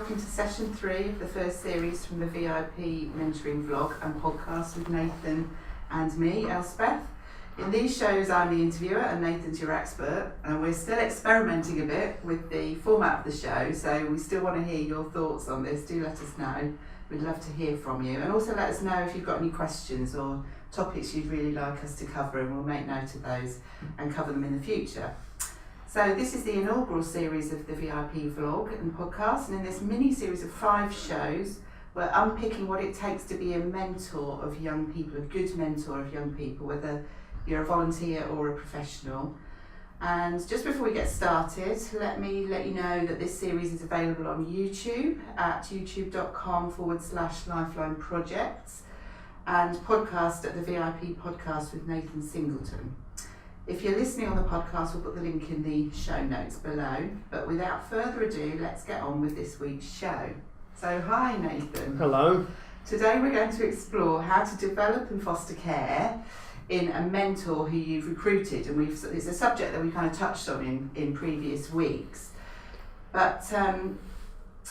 welcome to session 3 of the first series from the VIP mentoring vlog and podcast with Nathan and me, Elspeth. In these shows I'm the interviewer and Nathan's your expert, and we're still experimenting a bit with the format of the show, so we still want to hear your thoughts on this. Do let us know, we'd love to hear from you, and also let us know if you've got any questions or topics you'd really like us to cover, and we'll make note of those and cover them in the future. So this is the inaugural series of the VIP vlog and podcast, and in this mini series of 5 shows we're unpicking what it takes to be a mentor of young people, a good mentor of young people, whether you're a volunteer or a professional. And just before we get started, let me let you know that this series is available on YouTube at youtube.com/LifeLine projects and podcast at the VIP podcast with Nathan Singleton. If you're listening on the podcast, we'll put the link in the show notes below. But without further ado, let's get on with this week's show. So hi Nathan. Hello. Today we're going to explore how to develop and foster care in a mentor who you've recruited, and it's a subject that we kind of touched on in previous weeks. But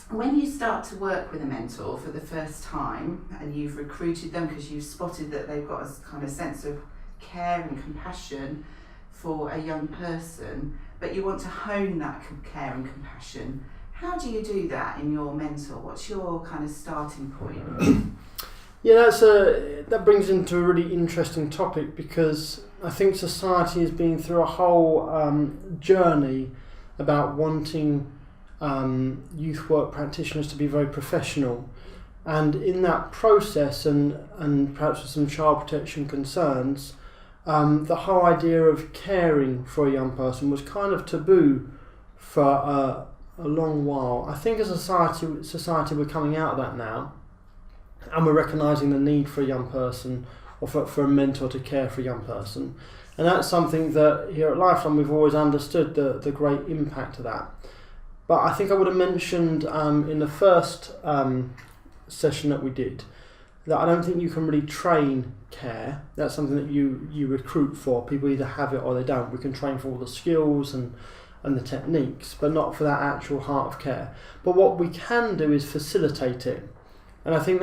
when you start to work with a mentor for the first time and you've recruited them because you've spotted that they've got a kind of sense of care and compassion for a young person, but you want to hone that care and compassion, how do you do that in your mentor? What's your kind of starting point? Yeah, that brings into a really interesting topic, because I think society has been through a whole journey about wanting youth work practitioners to be very professional, and in that process, and perhaps with some child protection concerns, the whole idea of caring for a young person was kind of taboo for a long while. I think as a society we're coming out of that now, and we're recognising the need for a young person, or for a mentor to care for a young person. And that's something that here at LifeLine we've always understood the great impact of that. But I think I would have mentioned in the first session that we did that I don't think you can really train care. That's something that you recruit for. People either have it or they don't. We can train for all the skills and the techniques, but not for that actual heart of care. But what we can do is facilitate it. And I think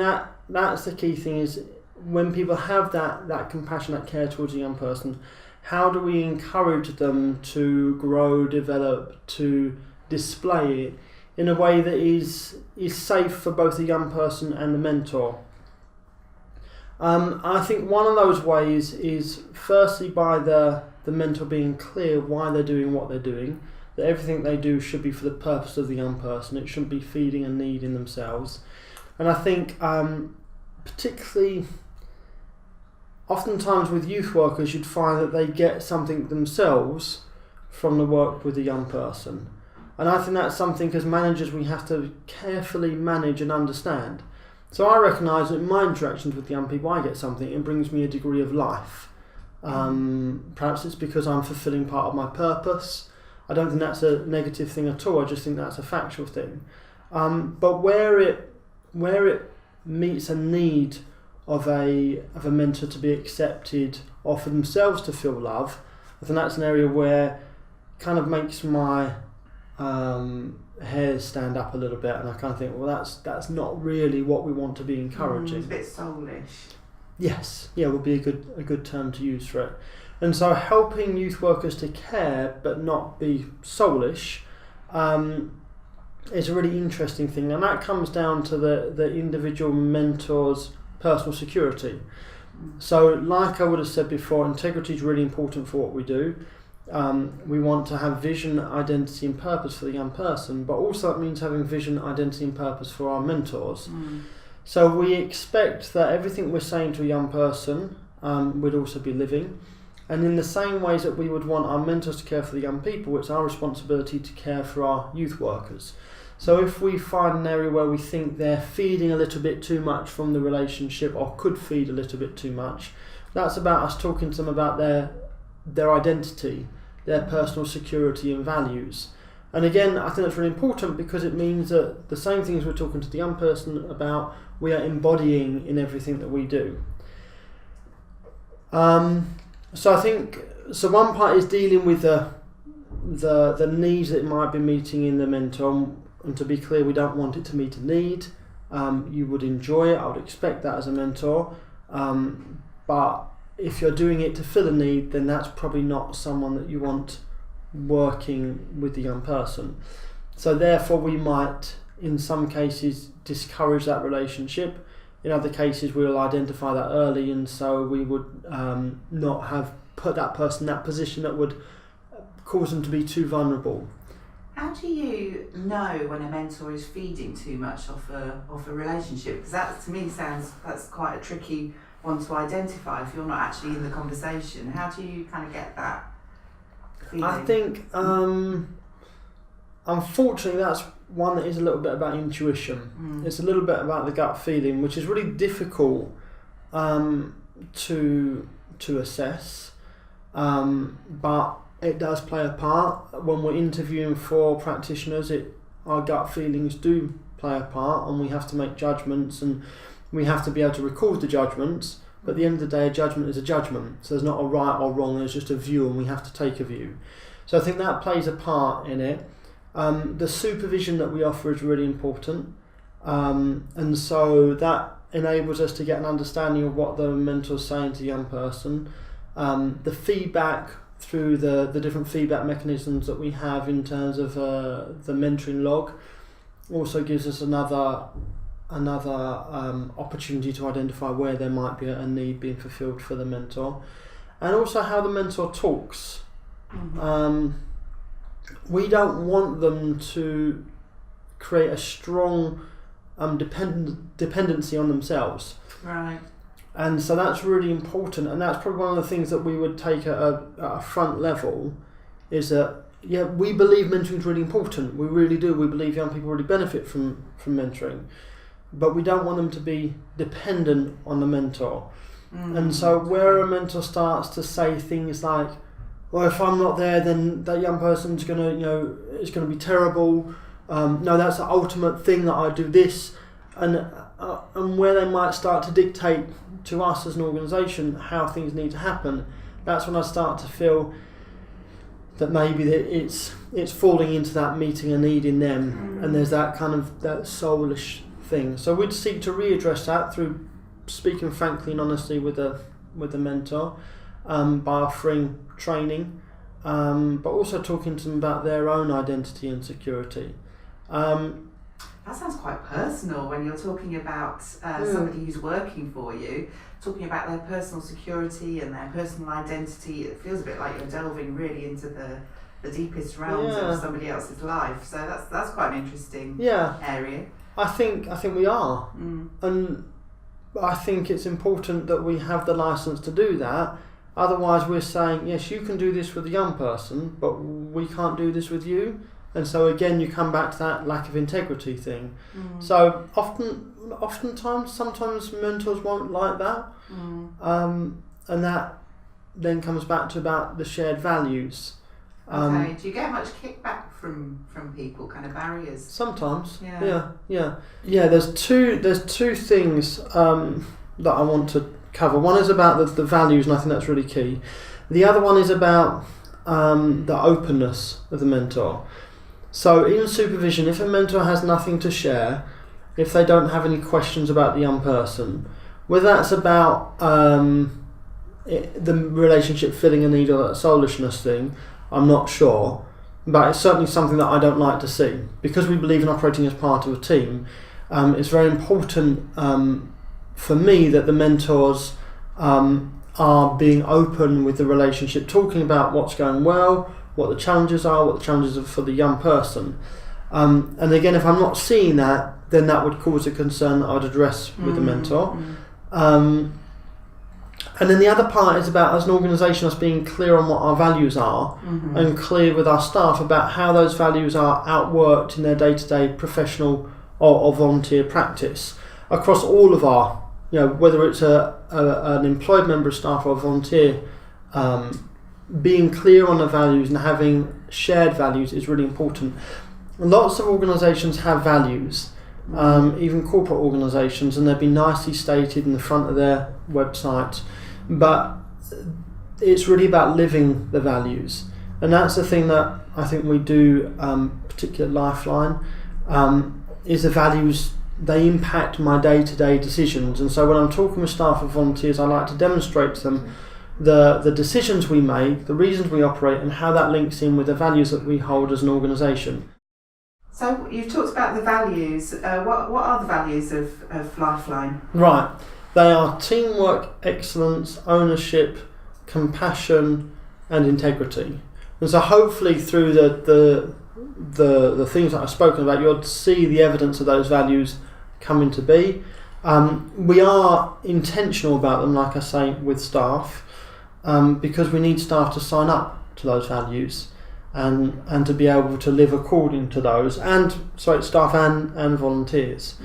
that's the key thing, is when people have that compassion, that care towards a young person, how do we encourage them to grow, develop, to display it in a way that is safe for both the young person and the mentor? I think one of those ways is firstly by the mentor being clear why they're doing what they're doing, that everything they do should be for the purpose of the young person. It shouldn't be feeding a need in themselves. And I think particularly oftentimes with youth workers, you'd find that they get something themselves from the work with a young person. And I think that's something as managers we have to carefully manage and understand. So I recognise that in my interactions with young people I get something, it brings me a degree of life. Perhaps it's because I'm fulfilling part of my purpose. I don't think that's a negative thing at all, I just think that's a factual thing. But where it meets a need of a mentor to be accepted or for themselves to feel love, I think that's an area where it kind of makes my hairs stand up a little bit, and I kind of think, well, that's not really what we want to be encouraging. It's a bit soulish. Yes, yeah, would be a good term to use for it. And so helping youth workers to care but not be soulish is a really interesting thing, and that comes down to the individual mentor's personal security. So like I would have said before, integrity is really important for what we do. We want to have vision, identity and purpose for the young person, but also it means having vision, identity and purpose for our mentors. So we expect that everything we're saying to a young person would also be living, and in the same ways that we would want our mentors to care for the young people, it's our responsibility to care for our youth workers. So if we find an area where we think they're feeding a little bit too much from the relationship, or could feed a little bit too much, that's about us talking to them about their identity, their personal security and values. And again, I think that's really important, because it means that the same things we're talking to the young person about, we are embodying in everything that we do. So I think, one part is dealing with the needs that it might be meeting in the mentor, and to be clear, we don't want it to meet a need. You would enjoy it. I would expect that as a mentor. But if you're doing it to fill a need, then that's probably not someone that you want working with the young person. So therefore, we might, in some cases, discourage that relationship. In other cases, we'll identify that early, and so we would not have put that person in that position that would cause them to be too vulnerable. How do you know when a mentor is feeding too much off a relationship? Because that, to me, that's quite a tricky one to identify if you're not actually in the conversation. How do you kind of get that feeling? I think, unfortunately, that's one that is a little bit about intuition. It's a little bit about the gut feeling, which is really difficult to assess, but it does play a part. When we're interviewing for practitioners, our gut feelings do play a part, and we have to make judgments, and we have to be able to record the judgments. But at the end of the day, a judgment is a judgment. So there's not a right or wrong, there's just a view, and we have to take a view. So I think that plays a part in it. The supervision that we offer is really important. And so that enables us to get an understanding of what the mentor's saying to the young person. The feedback through the different feedback mechanisms that we have in terms of the mentoring log also gives us another opportunity to identify where there might be a need being fulfilled for the mentor, and also how the mentor talks. We don't want them to create a strong dependency on themselves. Right. And so that's really important, and that's probably one of the things that we would take at a front level, is that, yeah, we believe mentoring is really important. We really do. We believe young people really benefit from mentoring, but we don't want them to be dependent on the mentor. And so where a mentor starts to say things like, well, if I'm not there, then that young person's gonna, it's gonna be terrible. No, that's the ultimate thing, that I do this, and where they might start to dictate to us as an organisation how things need to happen. That's when I start to feel that maybe it's falling into that meeting a need in them, and there's that kind of that soulish thing. So we'd seek to readdress that through speaking frankly and honestly with the mentor, by offering training, but also talking to them about their own identity and security. That sounds quite personal when you're talking about somebody who's working for you, talking about their personal security and their personal identity. It feels a bit like you're delving really into the deepest realms of somebody else's life. So that's quite an interesting area. I think we are, and I think it's important that we have the license to do that. Otherwise, we're saying, yes, you can do this with a young person, but we can't do this with you. And so again, you come back to that lack of integrity thing. So sometimes mentors won't like that, and that then comes back to about the shared values. Okay. Do you get much kickback from people? Kind of barriers? Sometimes. Yeah. There's two things that I want to cover. One is about the values, and I think that's really key. The other one is about the openness of the mentor. So in supervision, if a mentor has nothing to share, if they don't have any questions about the young person, whether that's about the relationship filling a need or that soulishness thing, I'm not sure, but it's certainly something that I don't like to see. Because we believe in operating as part of a team, it's very important for me that the mentors are being open with the relationship, talking about what's going well, what the challenges are, what the challenges are for the young person. And again, if I'm not seeing that, then that would cause a concern that I would address with the mentor. And then the other part is about, as an organisation, us being clear on what our values are, and clear with our staff about how those values are outworked in their day-to-day professional or volunteer practice across all of our, whether it's an employed member of staff or a volunteer. Being clear on the values and having shared values is really important. Lots of organisations have values, even corporate organisations, and they've been nicely stated in the front of their website, but it's really about living the values. And that's the thing that I think we do, particularly at LifeLine. is the values. They impact my day-to-day decisions, and so when I'm talking with staff and volunteers, I like to demonstrate to them the decisions we make, the reasons we operate, and how that links in with the values that we hold as an organisation. So you've talked about the values. What are the values of LifeLine? Right, they are teamwork, excellence, ownership, compassion, and integrity. And so hopefully through the things that I've spoken about, you'll see the evidence of those values coming to be. We are intentional about them, like I say, with staff, because we need staff to sign up to those values and to be able to live according to those, staff and volunteers.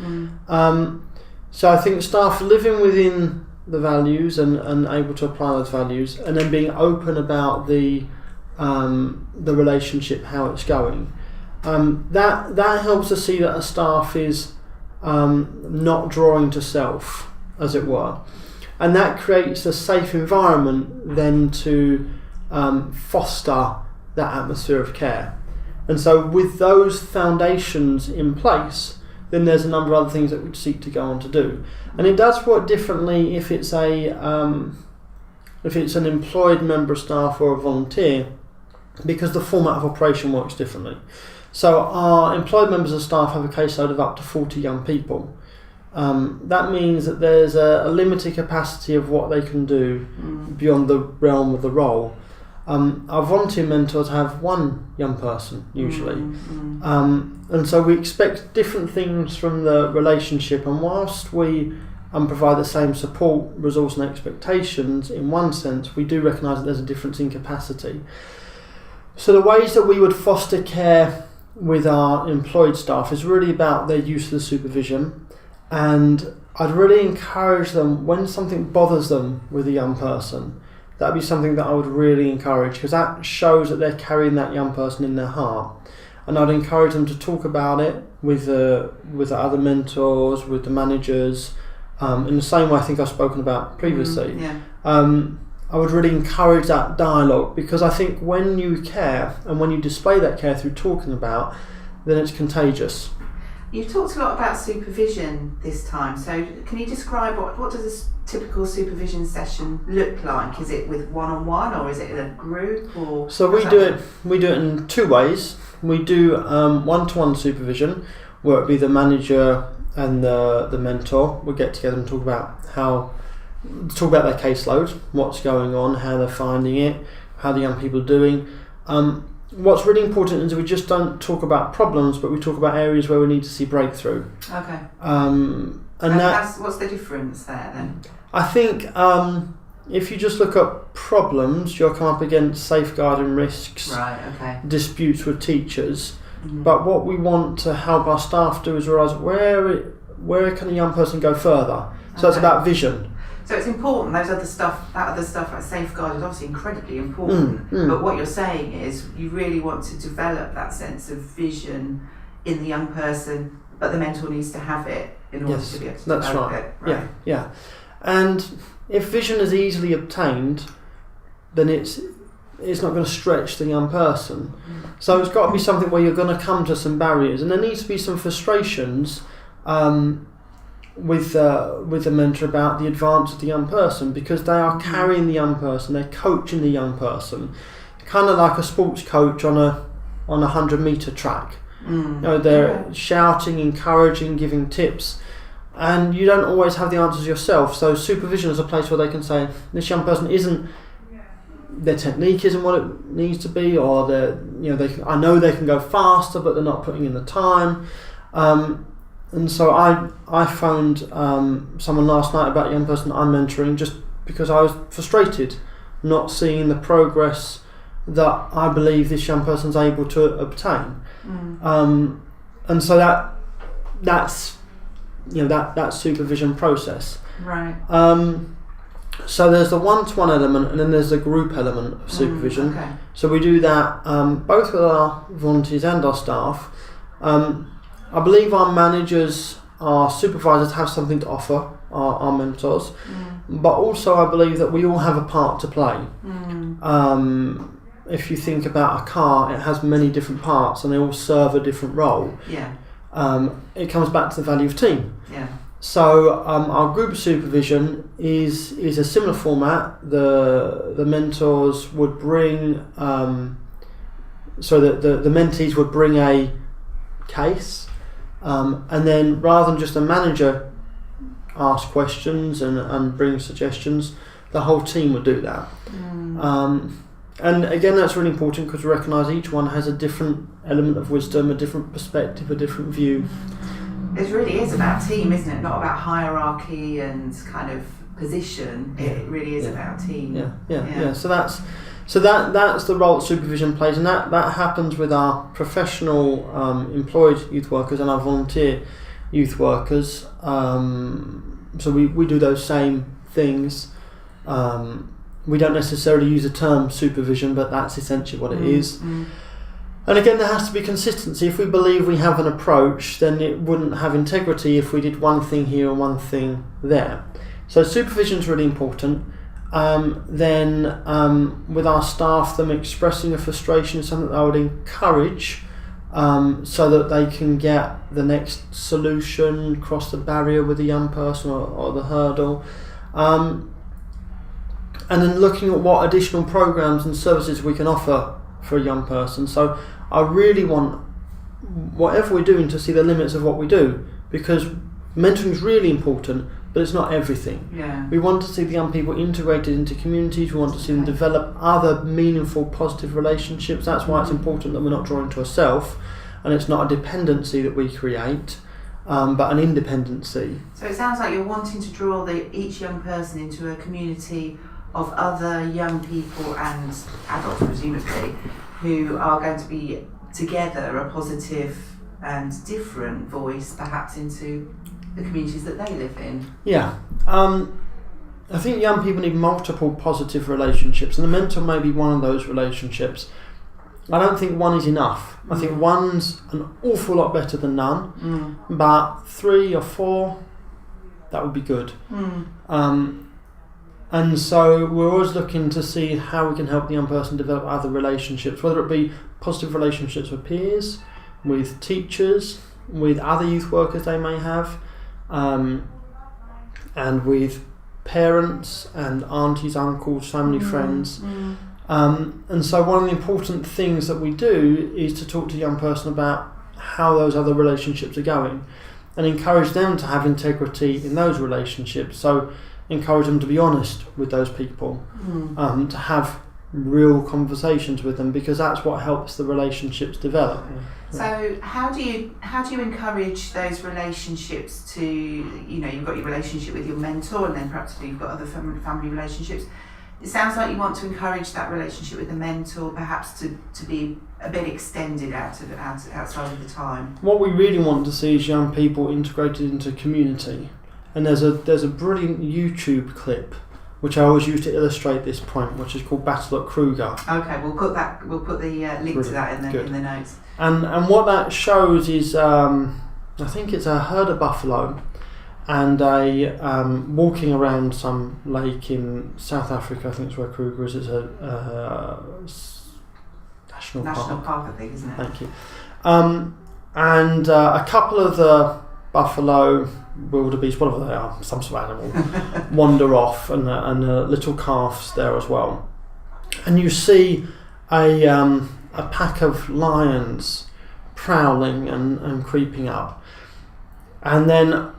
So I think staff living within the values and able to apply those values, and then being open about the relationship, how it's going. That helps us see that a staff is not drawing to self, as it were, and that creates a safe environment then to foster that atmosphere of care. And so with those foundations in place, then there's a number of other things that we seek to go on to do. And it does work differently if it's an employed member of staff or a volunteer, because the format of operation works differently. So our employed members of staff have a caseload of up to 40 young people. That means that there's a limited capacity of what they can do beyond the realm of the role. Our volunteer mentors have one young person usually, and so we expect different things from the relationship, and whilst we provide the same support, resource and expectations in one sense, we do recognise that there's a difference in capacity. So the ways that we would foster care with our employed staff is really about their use of the supervision, and I'd really encourage them, when something bothers them with a young person, that'd be something that I would really encourage, because that shows that they're carrying that young person in their heart. And I'd encourage them to talk about it with the other mentors, with the managers, in the same way I think I've spoken about previously. I would really encourage that dialogue, because I think when you care and when you display that care through talking about, then it's contagious. You've talked a lot about supervision this time, so can you describe what does a typical supervision session look like? Is it with one-on-one, or is it in a group? Or so we do it in two ways. We do one-to-one supervision, where it be the manager and the mentor. We get together and talk about their caseload, what's going on, how they're finding it, how the young people are doing. What's really important is we just don't talk about problems, but we talk about areas where we need to see breakthrough. Okay. And what's the difference there then? I think if you just look at problems, you'll come up against safeguarding risks, disputes with teachers. But what we want to help our staff do is realise where can a young person go further. So it's about vision. So it's important, that other stuff like safeguard is obviously incredibly important, but what you're saying is you really want to develop that sense of vision in the young person, but the mentor needs to have it in order to be able to develop it. Right. Yeah. And if vision is easily obtained, then it's not going to stretch the young person. So it's got to be something where you're going to come to some barriers, and there needs to be some frustrations with the mentor about the advance of the young person, because they are carrying the young person, they're coaching the young person, kind of like a sports coach on a 100-metre track. They're shouting, encouraging, giving tips, and you don't always have the answers yourself. So supervision is a place where they can say, this young person their technique isn't what it needs to be, or I know they can go faster, but they're not putting in the time. And so I phoned someone last night about a young person I'm mentoring, just because I was frustrated not seeing the progress that I believe this young person's able to obtain. And so that's that supervision process. Right. So there's the one-to-one element, and then there's the group element of supervision. So we do that both with our volunteers and our staff. I believe our managers, our supervisors have something to offer our mentors, but also I believe that we all have a part to play. If you think about a car, it has many different parts and they all serve a different role. it comes back to the value of team. Yeah. So our group supervision is a similar format. The mentors would bring, the mentees would bring a case, and then rather than just a manager ask questions and bring suggestions, the whole team would do that. And again, that's really important because we recognise each one has a different element of wisdom, a different perspective, a different view. It really is about team, isn't it? Not about hierarchy and kind of position. It really is about team. Yeah. So that's the role that supervision plays, and that happens with our professional employed youth workers and our volunteer youth workers. So we do those same things. We don't necessarily use the term supervision, but that's essentially what it is. And again, there has to be consistency. If we believe we have an approach, then it wouldn't have integrity if we did one thing here and one thing there. So supervision is really important. Then with our staff, them expressing a frustration is something that I would encourage, so that they can get the next solution, cross the barrier with the young person or the hurdle. And then looking at what additional programs and services we can offer for a young person. So I really want whatever we're doing to see the limits of what we do, because mentoring is really important, but it's not everything. Yeah. We want to see the young people integrated into communities. We want to see them develop other meaningful, positive relationships. That's why it's important that we're not drawing to ourselves, and it's not a dependency that we create, but an independency. So it sounds like you're wanting to draw each young person into a community of other young people and adults, presumably, who are going to be together a positive and different voice, perhaps, into the communities that they live in. Yeah. I think young people need multiple positive relationships, and the mentor may be one of those relationships. I don't think one is enough. I think one's an awful lot better than none, but 3 or 4, that would be good. And so we're always looking to see how we can help the young person develop other relationships, whether it be positive relationships with peers, with teachers, with other youth workers they may have, and with parents and aunties, uncles, family, friends. And so one of the important things that we do is to talk to a young person about how those other relationships are going and encourage them to have integrity in those relationships. So encourage them to be honest with those people, to have real conversations with them, because that's what helps the relationships develop. So how do you encourage those relationships to, you've got your relationship with your mentor, and then perhaps you've got other family relationships. It sounds like you want to encourage that relationship with the mentor perhaps to be a bit extended outside of the time. What we really want to see is young people integrated into community. And there's a brilliant YouTube clip which I always use to illustrate this point, which is called Battle at Kruger. Okay, we'll put the link to that in the notes. And what that shows is I think it's a herd of buffalo, and walking around some lake in South Africa. I think it's where Kruger is. It's a national park, I think, isn't it? Thank you. And a couple of the buffalo, wildebeest, whatever they are, some sort of animal, wander off, and little calves there as well. And you see a pack of lions prowling and creeping up. And then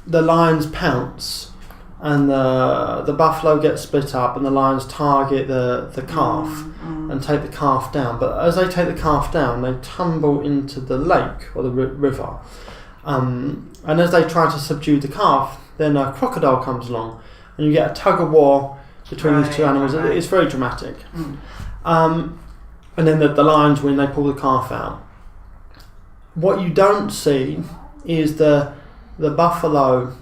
the lions pounce, and the buffalo gets split up, and the lions target the calf and take the calf down. But as they take the calf down, they tumble into the lake or the river. And as they try to subdue the calf, then a crocodile comes along, and you get a tug of war between these two animals. Right. It's very dramatic. And then the lions win, they pull the calf out. What you don't see is the buffalo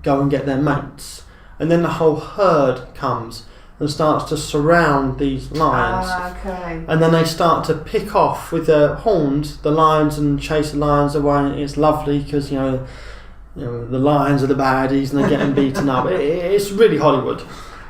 go and get their mates, and then the whole herd comes and starts to surround these lions. Okay. And then they start to pick off with their horns the lions and chase the lions away. And it's lovely because the lions are the baddies and they're getting beaten up. It's really Hollywood,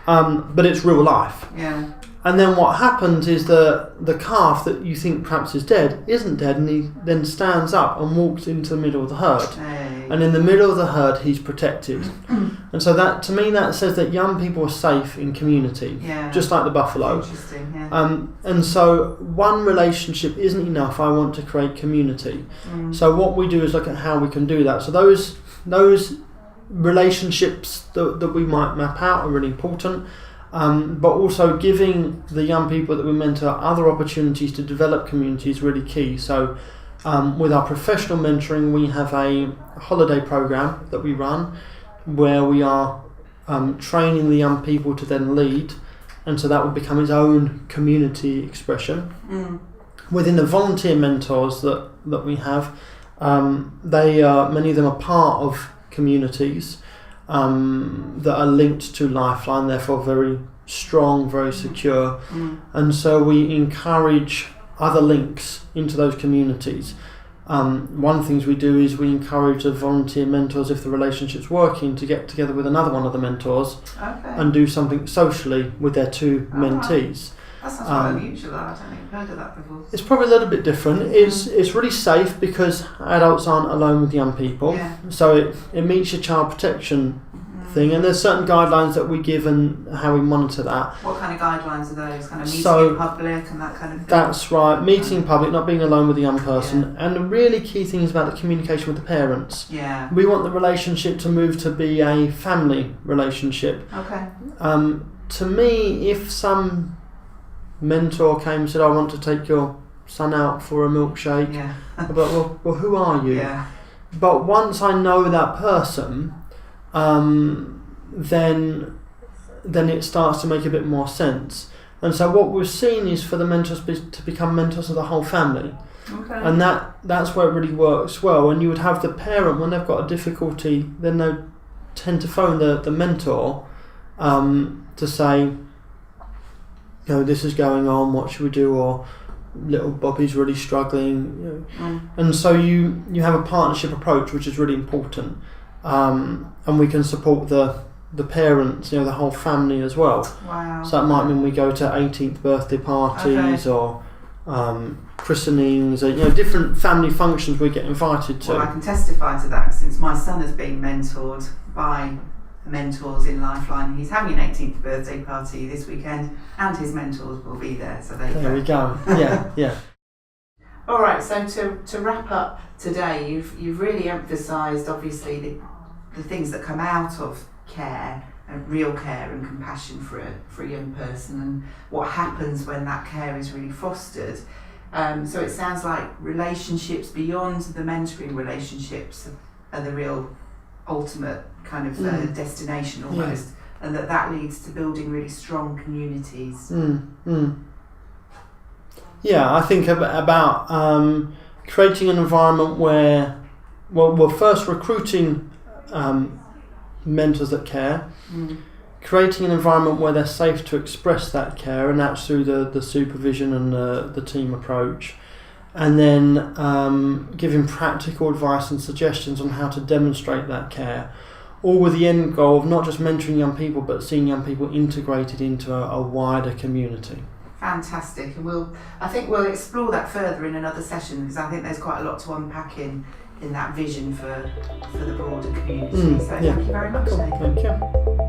but it's real life. Yeah. And then what happens is the calf that you think perhaps is dead isn't dead, and he then stands up and walks into the middle of the herd. Hey. And in the middle of the herd, he's protected. And so that, to me, that says that young people are safe in community, just like the buffalo. Interesting, yeah. And so one relationship isn't enough. I want to create community. So what we do is look at how we can do that. So those relationships that we might map out are really important. But also giving the young people that we mentor other opportunities to develop community is really key. So with our professional mentoring, we have a holiday program that we run where we are training the young people to then lead, and so that would become its own community expression. Within the volunteer mentors that we have, they many of them are part of communities that are linked to LifeLine, therefore very strong, very secure, and so we encourage other links into those communities. One of the things we do is we encourage the volunteer mentors, if the relationship's working, to get together with another one of the mentors and do something socially with their two mentees. That sounds quite unusual. I don't think I've heard of that before. It's probably a little bit different. It's really safe because adults aren't alone with young people. So it meets your child protection thing, and there's certain guidelines that we give and how we monitor that. What kind of guidelines are those? Kind of meeting in public and that kind of thing? That's right, meeting in public, not being alone with a young person. And the really key thing is about the communication with the parents. We want the relationship to move to be a family relationship. To me, if some mentor came and said, I want to take your son out for a milkshake, I'd be like, well, who are you? But once I know that person, then it starts to make a bit more sense. And so what we've seen is for the mentors to become mentors of the whole family. And that's where it really works well. And you would have the parent, when they've got a difficulty, then they tend to phone the mentor to say, this is going on, what should we do? Or little Bobby's really struggling. And so you have a partnership approach, which is really important. And we can support the parents, the whole family as well. So that might mean we go to 18th birthday parties or christenings, different family functions we get invited to. Well, I can testify to that since my son has been mentored by mentors in LifeLine. He's having an 18th birthday party this weekend, and his mentors will be there. So there we go. Yeah. All right. So to wrap up today, you've really emphasised obviously the things that come out of care and real care and compassion for a young person, and what happens when that care is really fostered. So it sounds like relationships beyond the mentoring relationships are the real ultimate kind of destination almost, and that leads to building really strong communities. I think about creating an environment where, we're first recruiting mentors that care, creating an environment where they're safe to express that care, and that's through the supervision and the team approach, and then giving practical advice and suggestions on how to demonstrate that care, all with the end goal of not just mentoring young people, but seeing young people integrated into a wider community. Fantastic, and I think we'll explore that further in another session, because I think there's quite a lot to unpack in that vision for the broader community. So thank you very much, Nathan. Thank you.